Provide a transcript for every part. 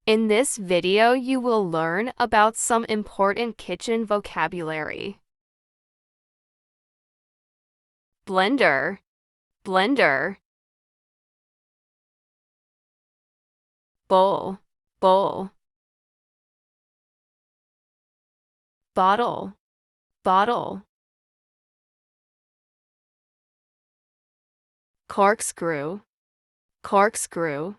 In this video, you will learn about some important kitchen vocabulary. Blender, blender. Bowl, bowl. Bottle, bottle. Corkscrew, corkscrew.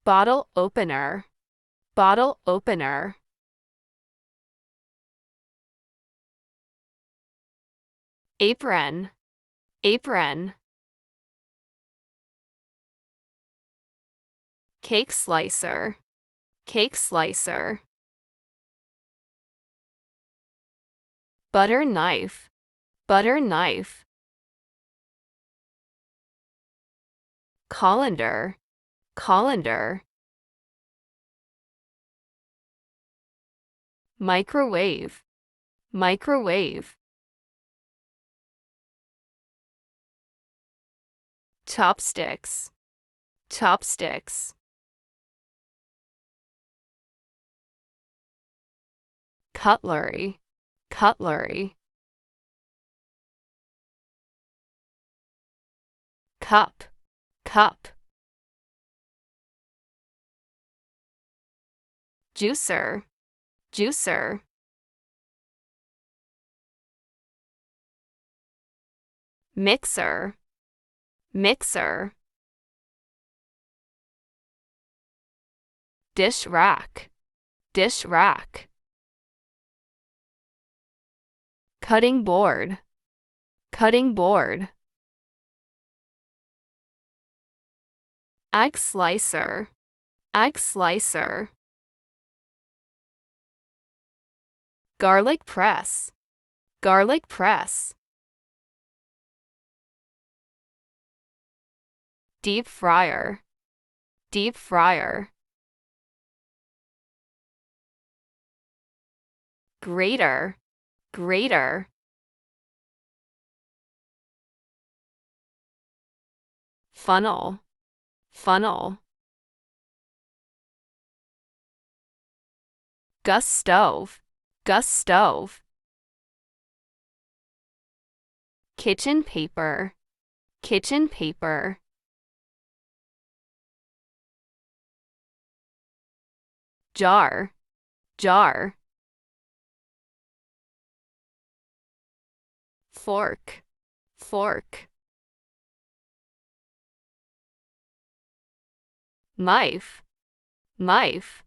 Bottle opener, bottle opener. Apron, apron. Cake slicer, cake slicer. Butter knife, butter knife. Colander, colander. Microwave, microwave. Chopsticks, chopsticks. Cutlery, cutlery. Cup, cup. Juicer, juicer. Mixer, mixer. Dish rack, dish rack. Cutting board, cutting board. Egg slicer, egg slicer. Garlic press, garlic press. Deep fryer, deep fryer. Grater, grater. Funnel, funnel. Gus stove, gus stove. Kitchen paper, kitchen paper. Jar, jar. Fork, fork. Knife, knife.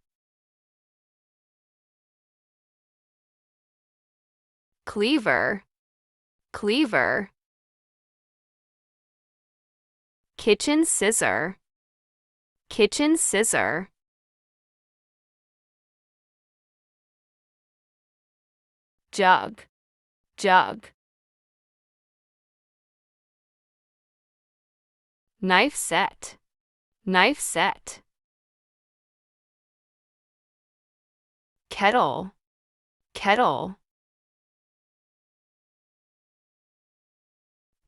Cleaver, cleaver. Kitchen scissor, kitchen scissor. Jug, jug. Knife set, knife set. Kettle, kettle.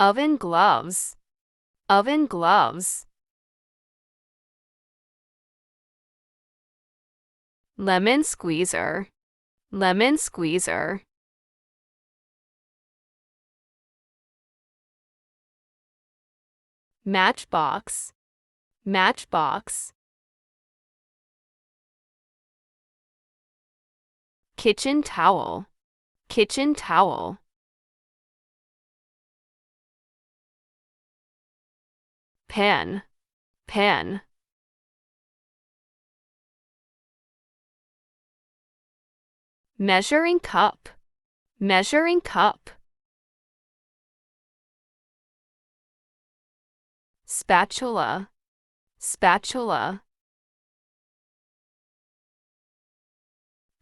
Oven gloves, oven gloves. Lemon squeezer, lemon squeezer. Matchbox, matchbox. Kitchen towel, kitchen towel. Pan, pan. Measuring cup, measuring cup. Spatula, spatula.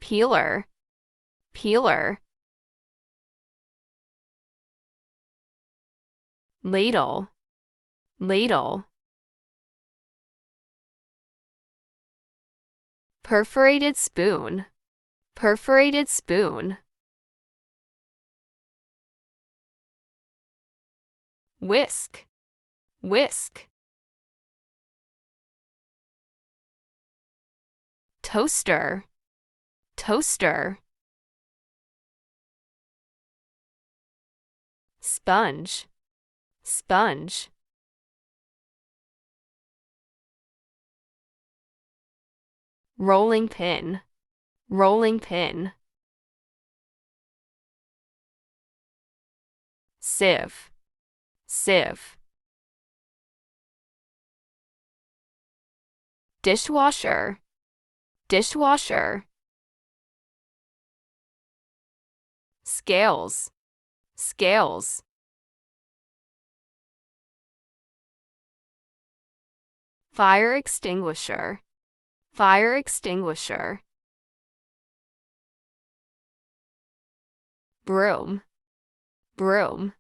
Peeler, peeler. Ladle, ladle. Perforated spoon, perforated spoon. Whisk, whisk. toaster, toaster. Sponge, sponge. Rolling pin, rolling pin. Sieve, sieve. Dishwasher, dishwasher. Scales, scales. Fire extinguisher, fire extinguisher. Broom, broom.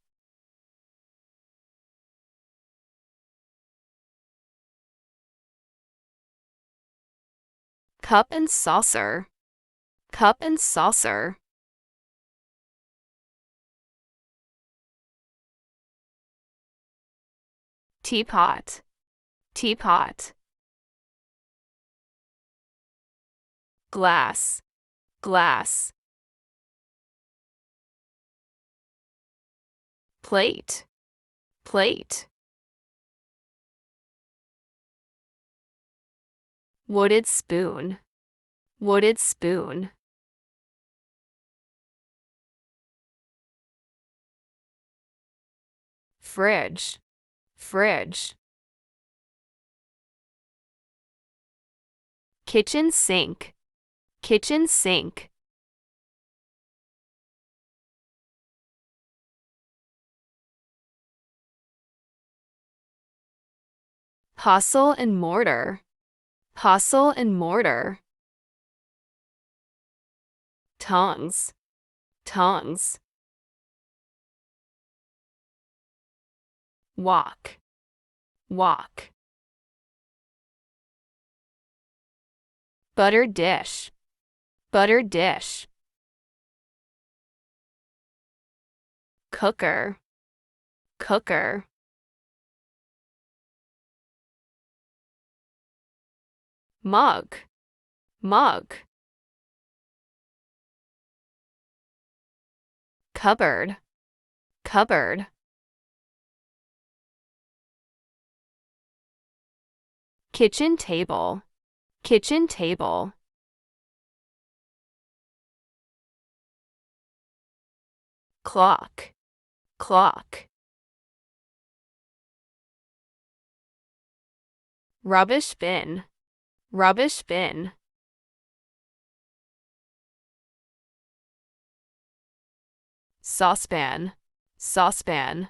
Cup and saucer, cup and saucer. Teapot, teapot. Glass, glass. Plate, plate. Wooden spoon, wooden spoon. Fridge, fridge. Kitchen sink, kitchen sink. Pestle and mortar, pestle and mortar. Tongs, tongs. Wok, wok. Butter dish, butter dish. Cooker, cooker. Mug, mug. Cupboard, cupboard. Kitchen table, kitchen table. Clock, clock. Rubbish bin, rubbish bin. Saucepan, saucepan.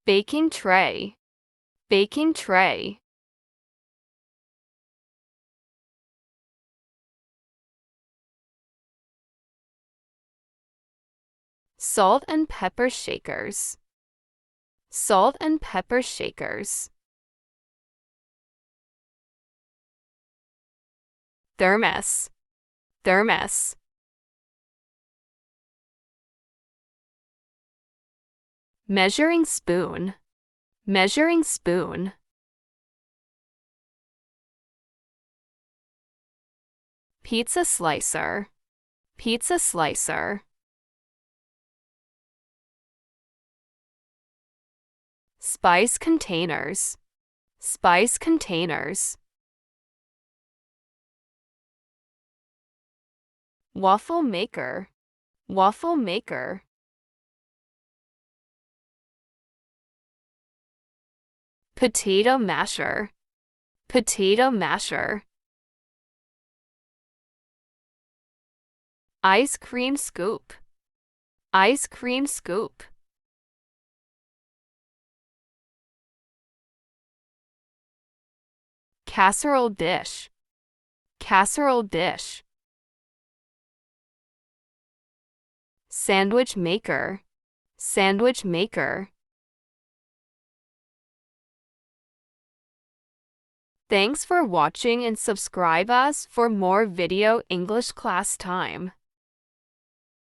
Baking tray, baking tray. Salt and pepper shakers, salt and pepper shakers. Thermos, thermos. Measuring spoon, measuring spoon. Pizza slicer, pizza slicer. Spice containers, spice containers. Waffle maker, waffle maker. Potato masher, potato masher. Ice cream scoop, ice cream scoop. Casserole dish, casserole dish. Sandwich maker, sandwich maker. Thanks for watching and subscribe us for more video English class time.